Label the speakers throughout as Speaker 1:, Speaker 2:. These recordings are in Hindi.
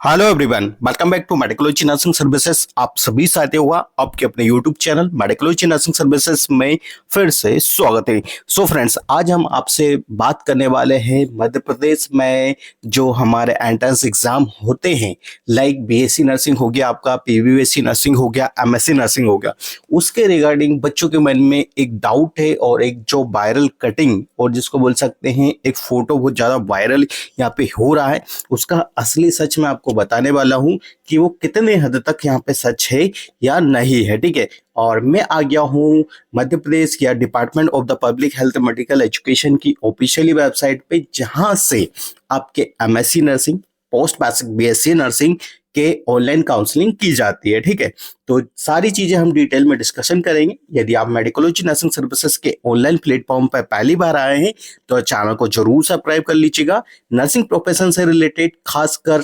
Speaker 1: Hello everyone, welcome back to Medicology nursing services. आप सभी साथी हुआ आपके अपने YouTube channel Medicology nursing services में फिर से स्वागत है। सो फ्रेंड्स, आज हम आपसे बात करने वाले हैं मध्य प्रदेश में जो हमारे एंट्रेंस एग्जाम होते हैं, लाइक बीएससी नर्सिंग हो गया, आपका पीवीएससी नर्सिंग हो गया, एमएससी नर्सिंग हो गया, उसके रिगार्डिंग बच्चों के मन में एक डाउट है और एक जो वायरल कटिंग और जिसको बोल सकते हैं एक फोटो बहुत ज्यादा वायरल यहाँ पे हो रहा है, उसका असली सच मैं आपको बताने वाला हूं कि वो कितने हद तक यहाँ पे सच है या नहीं है। ठीक है, और मैं आ गया हूँ मध्य प्रदेश या department of the public health medical education की ऑफिशियली वेबसाइट पे, जहां से आपके MSc nursing, post basic BSc nursing के ऑनलाइन काउंसलिंग की जाती है। ठीक है, तो सारी चीजें हम डिटेल में डिस्कशन करेंगे। यदि आप मेडिकोलॉजी नर्सिंग सर्विसेज के ऑनलाइन प्लेटफॉर्म पर पहली बार आए हैं तो चैनल को जरूर सब्सक्राइब कर लीजिएगा। नर्सिंग प्रोफेशन से रिलेटेड खासकर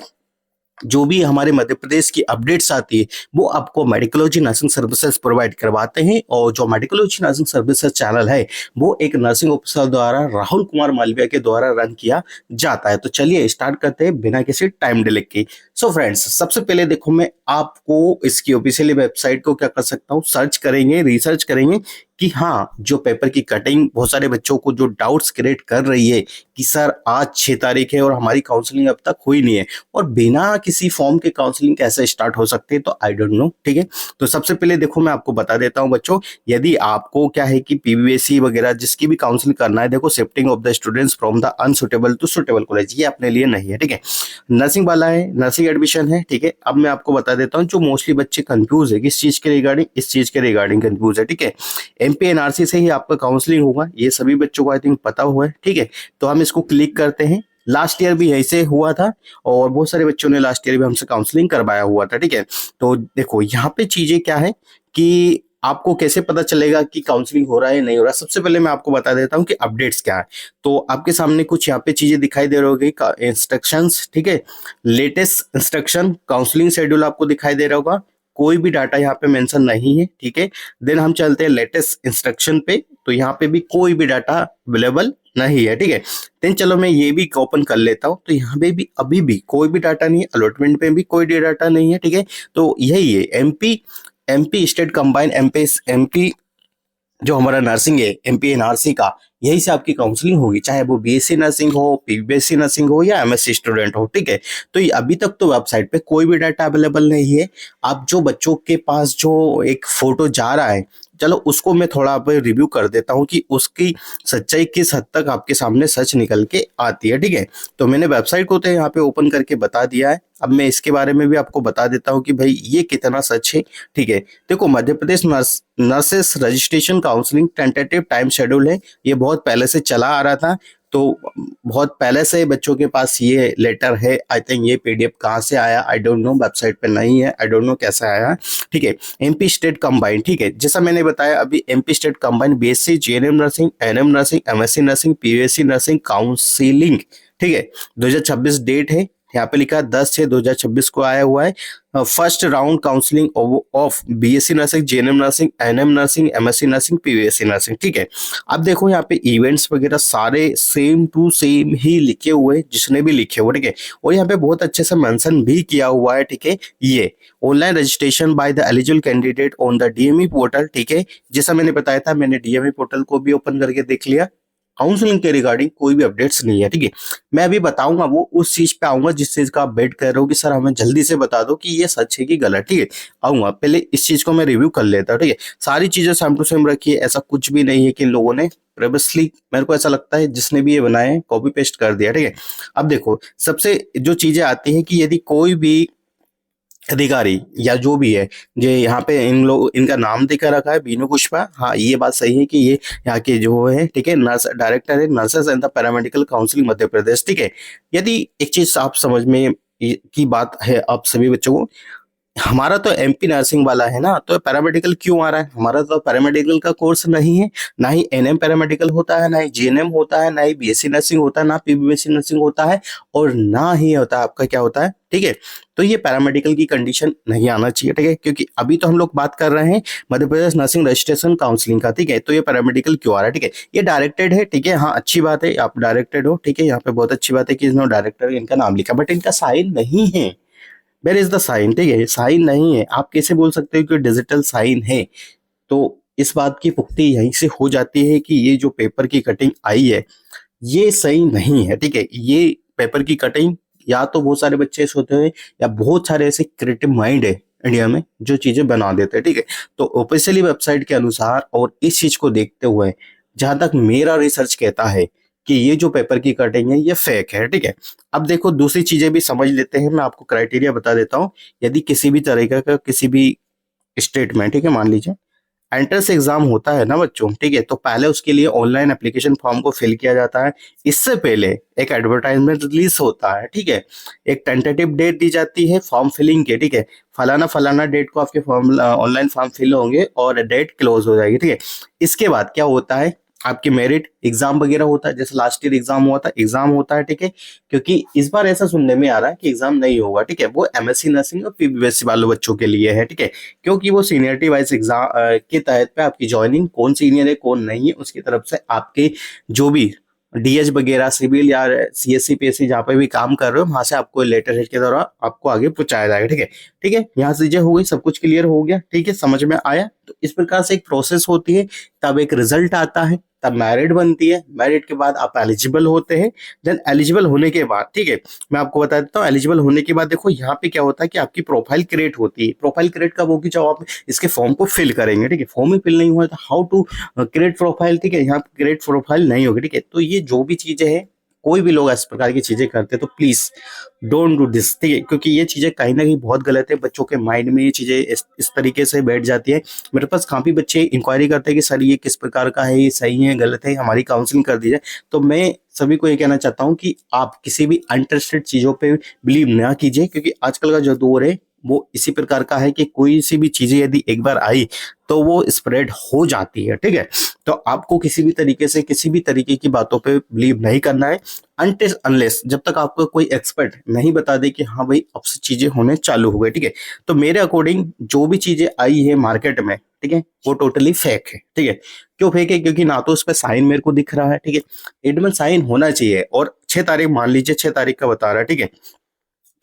Speaker 1: जो भी हमारे मध्य प्रदेश की अपडेट्स आती है वो आपको मेडिकोलॉजी नर्सिंग सर्विसेज प्रोवाइड करवाते हैं। और जो मेडिकोलॉजी नर्सिंग सर्विसेज चैनल है वो एक नर्सिंग ऑफिसर द्वारा राहुल कुमार मालविया के द्वारा रन किया जाता है। तो चलिए स्टार्ट करते हैं बिना किसी टाइम डिले के। सो फ्रेंड्स, सबसे पहले देखो, मैं आपको इसकी ऑफिशियली वेबसाइट को क्या कर सकता हूँ, सर्च करेंगे, रिसर्च करेंगे कि हाँ, जो पेपर की कटिंग बहुत सारे बच्चों को जो डाउट्स क्रिएट कर रही है कि सर आज 6 तारीख है और हमारी काउंसलिंग अब तक हुई नहीं है और बिना किसी फॉर्म के काउंसलिंग कैसे स्टार्ट हो सकती है, तो आई डोंट नो। ठीक है, तो सबसे पहले देखो मैं आपको बता देता हूं बच्चों, यदि आपको क्या है कि पीवीएससी वगैरह जिसकी भी काउंसलिंग करना है, देखो shifting of the students from the unsuitable to suitable college, ये अपने लिए नहीं है। ठीक है, नर्सिंग वाला है, नर्सिंग एडमिशन है। ठीक है, अब मैं आपको बता देता हूँ जो मोस्टली बच्चे कंफ्यूज है किस चीज के रिगार्डिंग, इस चीज के रिगार्डिंग कंफ्यूज है। ठीक है, एमपी एनआरसी से ही आपका काउंसलिंग होगा, ये सभी बच्चों को आई थिंक पता हुआ है। ठीक है, तो हम इसको क्लिक करते हैं। लास्ट ईयर भी ऐसे हुआ था और बहुत सारे बच्चों ने लास्ट ईयर भी हमसे काउंसलिंग करवाया हुआ था। ठीक है, तो देखो यहाँ पे चीजें क्या है कि आपको कैसे पता चलेगा कि काउंसलिंग हो रहा है नहीं हो रहा। सबसे पहले मैं आपको बता देता हूँ कि अपडेट्स क्या है। तो आपके सामने कुछ यहाँ पे चीजें दिखाई दे रही होगी, इंस्ट्रक्शंस। ठीक है, लेटेस्ट इंस्ट्रक्शन, काउंसलिंग शेड्यूल आपको दिखाई दे रहा होगा, कोई भी डाटा यहाँ पे मेंशन नहीं है। ठीक है, देन हम चलते हैं लेटेस्ट इंस्ट्रक्शन पे, तो यहाँ पे भी कोई भी डाटा अवेलेबल नहीं है। ठीक है, देन चलो मैं ये भी ओपन कर लेता हूँ, तो यहाँ पे भी अभी भी कोई भी डाटा नहीं है, अलॉटमेंट पे भी कोई डाटा नहीं है। ठीक है, तो यही है MP MP state combined MP जो हमारा नर्सिंग है, एमपी एनआरसी का, यही से आपकी काउंसलिंग होगी, चाहे वो बीएससी नर्सिंग हो, पीबीएससी नर्सिंग हो या एमएससी स्टूडेंट हो। ठीक है, तो ये अभी तक तो वेबसाइट पे कोई भी डाटा अवेलेबल नहीं है। आप जो बच्चों के पास जो एक फोटो जा रहा है, चलो उसको मैं थोड़ा आप रिव्यू कर देता हूँ कि उसकी सच्चाई किस हद तक आपके सामने सच निकल के आती है। ठीक है, तो मैंने वेबसाइट को तो यहाँ पे ओपन करके बता दिया है। अब मैं इसके बारे में भी आपको बता देता हूँ कि भाई ये कितना सच है। ठीक है, देखो Madhya Pradesh nurses registration counselling tentative time schedule है, ये बहुत पहले से चला आ रहा था। तो बहुत पहले से बच्चों के पास ये लेटर है। आई थिंक ये पीडीएफ कहाँ से आया आई डोंट नो, वेबसाइट पे नहीं है, आई डोंट नो कैसे आया। ठीक है, एमपी स्टेट कंबाइंड, ठीक है, जैसा मैंने बताया अभी MP state combined BSc, GNM nursing, ANM nursing, MSc nursing, PBSc nursing counselling. ठीक है, 2026 डेट है, यहाँ पे लिखा 10/6/2026 को आया हुआ है। First round counselling of BSc nursing, GNM nursing, ANM nursing, MSc nursing, PBSc nursing. ठीक है, अब देखो यहाँ पे इवेंट्स वगैरह सारे सेम टू सेम ही लिखे हुए, जिसने भी लिखे हुए। ठीक है, और यहाँ पे बहुत अच्छे से मेंशन भी किया हुआ है। ठीक है, ये online registration by the eligible candidate on the DME portal. ठीक है, जैसा मैंने बताया था, मैंने डीएमई पोर्टल को भी ओपन करके देख लिया, काउंसलिंग के रिगार्डिंग कोई भी अपडेट्स नहीं है। ठीक है, मैं अभी बताऊंगा, वो उस चीज पे आऊंगा जिस चीज का आप वेट कर रहे हो कि सर हमें जल्दी से बता दो कि ये सच है कि गलत। ठीक है, आऊंगा, पहले इस चीज को मैं रिव्यू कर लेता हूँ। ठीक है, सारी चीजें सेम टू सेम रखिए, ऐसा कुछ भी नहीं है कि इन लोगों ने प्रीवियसली, मेरे को ऐसा लगता है जिसने भी ये बनाए कॉपी पेस्ट कर दिया। ठीक है, अब देखो सबसे जो चीजें आती है कि यदि कोई भी अधिकारी या जो भी है, जो यहाँ पे इन लोग इनका नाम देकर रखा है बीनू पुष्पा, हाँ ये बात सही है कि ये यहाँ के जो है, ठीक है, नर्स डायरेक्टर है nurses and the paramedical counselling Madhya Pradesh. ठीक है, यदि एक चीज आप समझ में की बात है आप सभी बच्चों को, हमारा तो एमपी नर्सिंग वाला है ना, तो पैरामेडिकल क्यों आ रहा है? हमारा तो पैरामेडिकल का कोर्स नहीं है, ना ही एनएम पैरामेडिकल होता है, ना ही जीएनएम होता है, ना ही बीएससी नर्सिंग होता है, ना पीबीएससी नर्सिंग होता है, और ना ही होता है आपका क्या होता है। ठीक है, तो ये पैरामेडिकल की कंडीशन नहीं आना चाहिए। ठीक है, क्योंकि अभी तो हम लोग बात कर रहे हैं Madhya Pradesh nursing registration counselling का। ठीक है, तो ये पैरामेडिकल क्यों आ रहा है? ठीक है, ये डायरेक्टेड है। ठीक है, हाँ अच्छी बात है, आप डायरेक्टेड हो। ठीक है, यहाँ पे बहुत अच्छी बात है कि इन्होंने डायरेक्टर इनका नाम लिखा, बट इनका साइन नहीं है। वेयर इज द साइन, ठीक है, साइन नहीं है। आप कैसे बोल सकते हो कि डिजिटल साइन है? तो इस बात की पुष्टि यहीं से हो जाती है कि ये जो पेपर की कटिंग आई है ये सही नहीं है, ठीक है। ये पेपर की कटिंग, या तो बहुत सारे बच्चे ऐसे होते हैं या बहुत सारे ऐसे क्रिएटिव माइंड है इंडिया में जो चीजें बना देते हैं, ठीक है। तो ऑफिशियली वेबसाइट के अनुसार और इस चीज को देखते हुए जहां तक मेरा रिसर्च कहता है कि ये जो पेपर की कटिंग है ये फेक है, ठीक है। अब देखो दूसरी चीजें भी समझ लेते हैं, मैं आपको क्राइटेरिया बता देता हूँ। यदि किसी भी तरीके का किसी भी स्टेट में, ठीक है, मान लीजिए एंट्रेंस एग्जाम होता है ना बच्चों, ठीक है, तो पहले उसके लिए ऑनलाइन एप्लीकेशन फॉर्म को फिल किया जाता है। इससे पहले एक एडवर्टाइजमेंट रिलीज होता है, ठीक है। एक टेंटेटिव डेट दी जाती है फॉर्म फिलिंग के, ठीक है। फलाना फलाना डेट को आपके फॉर्म ऑनलाइन फॉर्म फिल होंगे और डेट क्लोज हो जाएगी, ठीक है। इसके बाद क्या होता है, आपकी मेरिट एग्जाम वगैरह होता है, जैसे लास्ट ईयर एग्जाम हुआ था, एग्जाम होता है, ठीक है। क्योंकि इस बार ऐसा सुनने में आ रहा है कि एग्जाम नहीं होगा, ठीक है, वो एमएससी नर्सिंग और पीबीएससी वाले बच्चों के लिए है, ठीक है। क्योंकि वो सीनियरिटी वाइज एग्जाम के तहत पे आपकी ज्वाइनिंग कौन सीनियर है कौन नहीं है उसकी तरफ से आपके जो भी डीएच वगैरह सिविल या सीएससी पीएससी जहाँ पे भी काम कर रहे हो वहां से आपको लेटर हेड के द्वारा आपको आगे पहुंचाया जाएगा, ठीक है। ठीक है, यहाँ से चीजें हो गई, सब कुछ क्लियर हो गया, ठीक है, समझ में आया। तो इस प्रकार से एक प्रोसेस होती है, तब एक रिजल्ट आता है, तब मेरिट बनती है, मेरिट के बाद आप एलिजिबल होते हैं। देन एलिजिबल होने के बाद, ठीक है, मैं आपको बता देता हूँ, एलिजिबल होने के बाद देखो यहाँ पे क्या होता है कि आपकी प्रोफाइल क्रिएट होती है। प्रोफाइल क्रिएट कब होगी, जब आप इसके फॉर्म को फिल करेंगे, ठीक है। फॉर्म ही फिल नहीं हुआ तो हाउ टू क्रिएट प्रोफाइल, ठीक है, यहाँ पे क्रिएट प्रोफाइल नहीं होगी, ठीक है। तो ये जो भी चीजें हैं, कोई भी लोग इस प्रकार की चीजें करते हैं तो प्लीज डोंट डू दिस, ठीक है, क्योंकि ये चीजें कहीं ना कहीं बहुत गलत है। बच्चों के माइंड में ये चीजें इस तरीके से बैठ जाती है। मेरे पास काफी बच्चे इंक्वायरी करते हैं कि सर ये किस प्रकार का है, ये सही है गलत है, हमारी काउंसलिंग कर दीजिए। तो मैं सभी को ये कहना चाहता हूँ कि आप किसी भी अनट्रस्टेड चीजों पे बिलीव ना कीजिए, क्योंकि आजकल का जो दौर है वो इसी प्रकार का है कि कोई सी भी चीजें यदि एक बार आई तो वो स्प्रेड हो जाती है, ठीक है। तो आपको किसी भी तरीके से किसी भी तरीके की बातों पे बिलीव नहीं करना है अनटिल अनलेस, जब तक आपको कोई एक्सपर्ट नहीं बता दे कि हाँ भाई अब से चीजें होने चालू हो गई, ठीक है। तो मेरे अकॉर्डिंग जो भी चीजें आई है मार्केट में, ठीक है, वो टोटली फेक है, ठीक है। क्यों फेक है, क्योंकि ना तो उस पर साइन मेरे को दिख रहा है, ठीक है, एडमन साइन होना चाहिए, और 6 तारीख मान लीजिए, 6 तारीख का बता रहा है, ठीक है।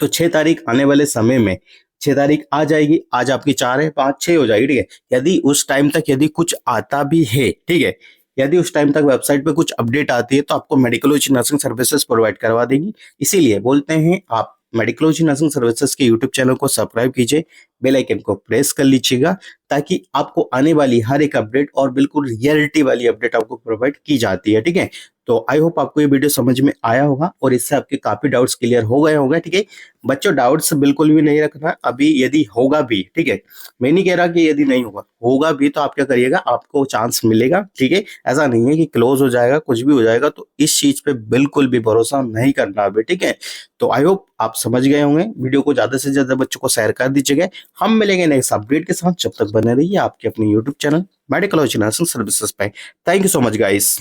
Speaker 1: तो 6 तारीख आने वाले समय में 6 तारीख आ जाएगी, आज आपकी 4 है, 5 6 हो जाएगी, ठीक है। यदि उस टाइम तक यदि कुछ आता भी है, ठीक है, यदि उस टाइम तक वेबसाइट पे कुछ अपडेट आती है तो आपको मेडिकोलॉजी नर्सिंग सर्विसेज प्रोवाइड करवा देंगी। इसीलिए बोलते हैं आप मेडिकोलॉजी नर्सिंग सर्विसेज के यूट्यूब चैनल को सब्सक्राइब कीजिए, बेल आइकन को प्रेस कर लीजिएगा, ताकि आपको आने वाली हर एक अपडेट और बिल्कुल रियलिटी वाली अपडेट आपको प्रोवाइड की जाती है, ठीक है। तो आई होप आपको ये वीडियो समझ में आया होगा और इससे आपके काफी डाउट्स क्लियर हो गए होंगे, ठीक है। बच्चों डाउट्स बिल्कुल भी नहीं रखना अभी, यदि होगा भी, ठीक है, मैं नहीं कह रहा कि यदि नहीं होगा, होगा भी तो आप क्या करिएगा, आपको चांस मिलेगा, ठीक है। ऐसा नहीं है कि क्लोज हो जाएगा, कुछ भी हो जाएगा, तो इस चीज पे बिल्कुल भी भरोसा नहीं करना अभी, ठीक है। तो आई होप आप समझ गए होंगे, वीडियो को ज्यादा से ज्यादा बच्चों को शेयर कर दीजिएगा। हम मिलेंगे नेक्स्ट अपडेट के साथ, जब तक बने रहिए आपके अपने YouTube channel Medicology nursing services पे। Thank you so much guys.